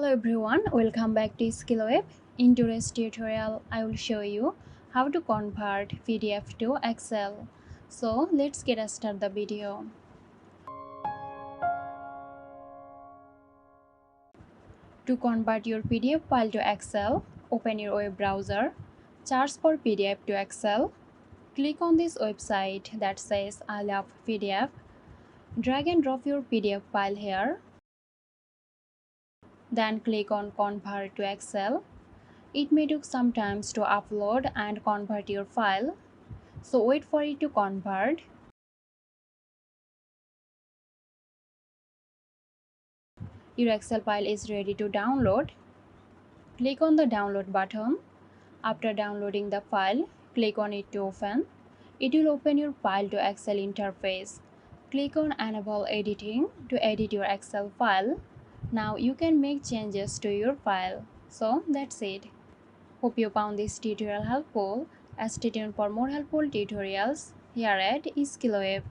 Hello everyone, welcome back to SkillWeb. In today's tutorial, I will show you how to convert PDF to Excel. So let's get started the video. To convert your PDF file to Excel, open your web browser, search for PDF to Excel. Click on this website that says I love PDF. Drag and drop your PDF file here. Then click on Convert to Excel. It may take some time to upload and convert your file, so wait for it to convert. Your Excel file is ready to download. Click on the download button. After downloading the file, click on it to open. It will open your file to Excel interface. Click on Enable Editing to edit your Excel file. Now you can make changes to your file. So that's it. Hope you found this tutorial helpful. Stay tuned for more helpful tutorials here at SkillWeb.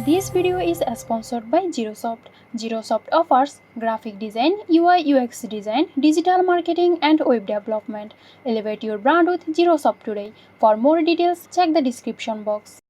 This video is sponsored by Girosoft. Girosoft offers graphic design, UI UX design, digital marketing and web development. Elevate your brand with Girosoft today. For more details, check the description box.